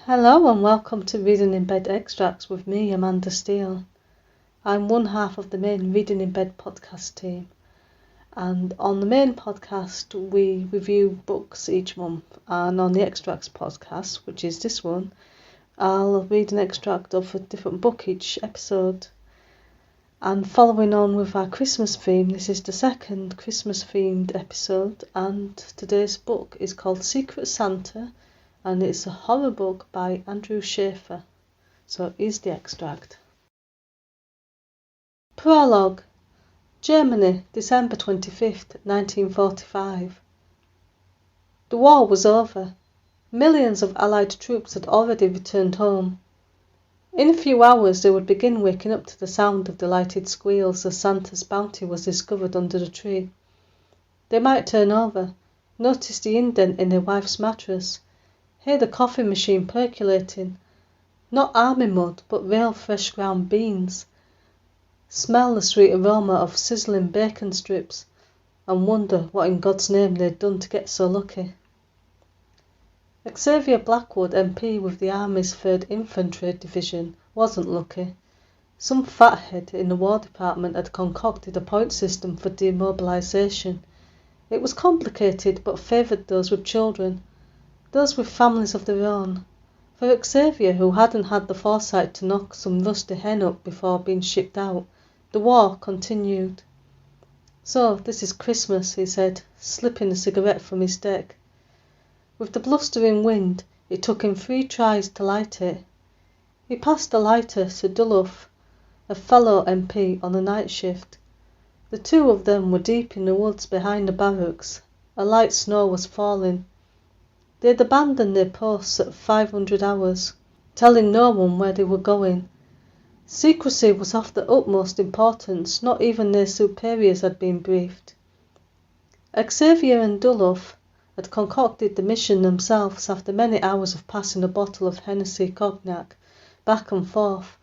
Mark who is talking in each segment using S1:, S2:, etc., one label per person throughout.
S1: Hello and welcome to Reading in Bed Extracts with me, Amanda Steele. I'm one half of the main Reading in Bed podcast team, and on the main podcast we review books each month, and on the Extracts podcast, which is this one, I'll read an extract of a different book each episode. And following on with our Christmas theme, this is the second Christmas themed episode, and today's book is called Secret Santa, and it's a horror book by Andrew Shaffer. So here's the extract. Prologue. Germany, December 25th, 1945. The war was over. Millions of Allied troops had already returned home. In a few hours they would begin waking up to the sound of delighted squeals as Santa's bounty was discovered under the tree. They might turn over, notice the indent in their wife's mattress, hear the coffee machine percolating, not army mud but real fresh ground beans, smell the sweet aroma of sizzling bacon strips, and wonder what in God's name they'd done to get so lucky. Xavier Blackwood, MP with the Army's 3rd Infantry Division, wasn't lucky. Some fathead in the War Department had concocted a point system for demobilisation. It was complicated but favoured those with children, those with families of their own. For Xavier, who hadn't had the foresight to knock some rusty hen up before being shipped out, the war continued. So, this is Christmas, he said, slipping a cigarette from his deck. With the blustering wind, it took him 3 tries to light it. He passed the lighter to Duluth, a fellow MP on a night shift. The two of them were deep in the woods behind the barracks. A light snow was falling. They had abandoned their posts at 500 hours, telling no one where they were going. Secrecy was of the utmost importance, not even their superiors had been briefed. Xavier and Duluth had concocted the mission themselves after many hours of passing a bottle of Hennessy cognac back and forth.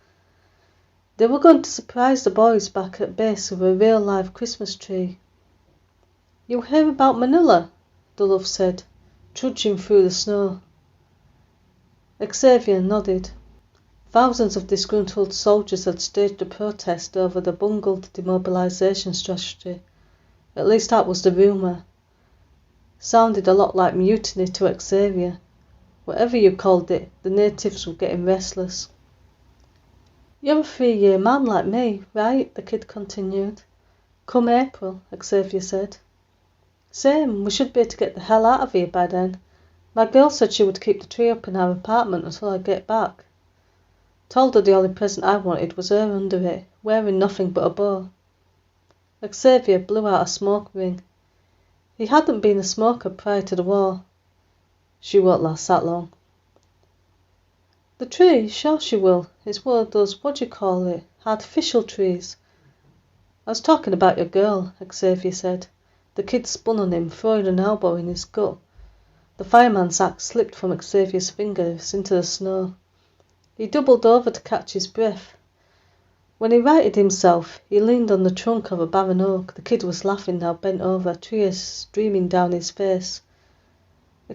S1: They were going to surprise the boys back at base with a real live Christmas tree. "You hear about Manila?" Duluth said, trudging through the snow. Xavier nodded. Thousands of disgruntled soldiers had staged a protest over the bungled demobilisation strategy. At least that was the rumour. Sounded a lot like mutiny to Xavier. Whatever you called it, the natives were getting restless. "You're a 3-year man like me, right?" the kid continued. "Come April," Xavier said. "Same, we should be able to get the hell out of here by then. My girl said she would keep the tree up in our apartment until I get back. Told her the only present I wanted was her under it, wearing nothing but a bow." Xavier blew out a smoke ring. He hadn't been a smoker prior to the war. "She won't last that long." "The tree, sure she will. It's one of those, artificial trees." "I was talking about your girl," Xavier said. The kid spun on him, throwing an elbow in his gut. The fireman's axe slipped from Xavier's fingers into the snow. He doubled over to catch his breath. When he righted himself, he leaned on the trunk of a barren oak. The kid was laughing now, bent over, tears streaming down his face.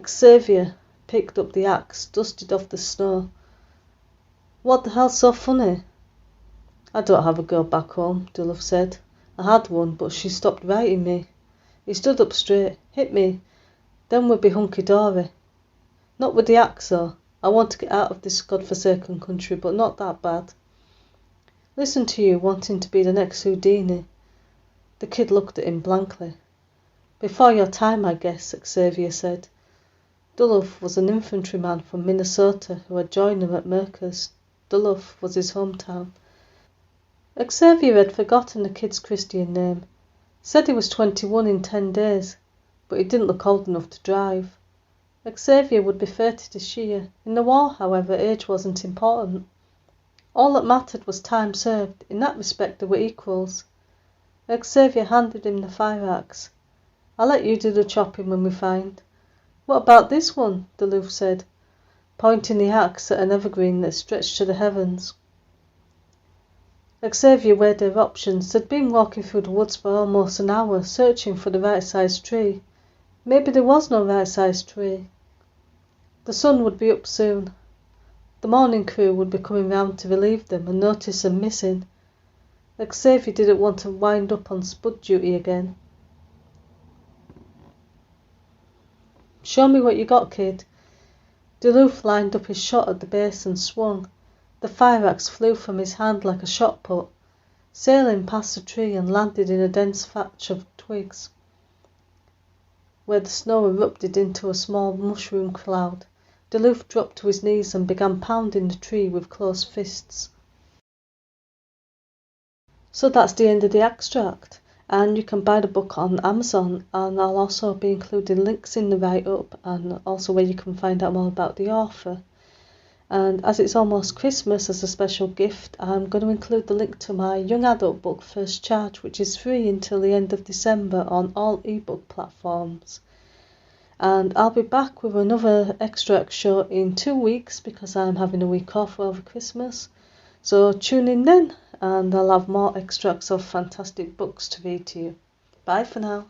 S1: Xavier picked up the axe, dusted off the snow. "What the hell's so funny?" "I don't have a girl back home," Duluth said. "I had one, but she stopped writing me." He stood up straight. "Hit me. Then we'll be hunky-dory. Not with the axe, though. I want to get out of this godforsaken country, but not that bad. Listen to you wanting to be the next Houdini." The kid looked at him blankly. "Before your time, I guess," Xavier said. Duluth was an infantryman from Minnesota who had joined him at Merkers. Duluth was his hometown. Xavier had forgotten the kid's Christian name. Said he was 21 in 10 days, but he didn't look old enough to drive. Xavier would be 30 this year. In the war, however, age wasn't important. All that mattered was time served. In that respect they were equals. Xavier handed him the fire axe. "I'll let you do the chopping when we find." "What about this one?" Duluth said, pointing the axe at an evergreen that stretched to the heavens. Xavier weighed their options. They'd been walking through the woods for almost an hour, searching for the right-sized tree. Maybe there was no right-sized tree. The sun would be up soon. The morning crew would be coming round to relieve them and notice them missing. Xavier didn't want to wind up on spud duty again. "Show me what you got, kid." Duluth lined up his shot at the base and swung. The fire axe flew from his hand like a shot put, sailing past the tree and landed in a dense thatch of twigs, where the snow erupted into a small mushroom cloud. Duluth dropped to his knees and began pounding the tree with closed fists. So that's the end of the extract, and you can buy the book on Amazon, and I'll also be including links in the write-up and also where you can find out more about the author. And as it's almost Christmas, as a special gift, I'm going to include the link to my young adult book First Charge, which is free until the end of December on all ebook platforms. And I'll be back with another extract show in 2 weeks because I'm having a week off over Christmas. So tune in then, and I'll have more extracts of fantastic books to read to you. Bye for now.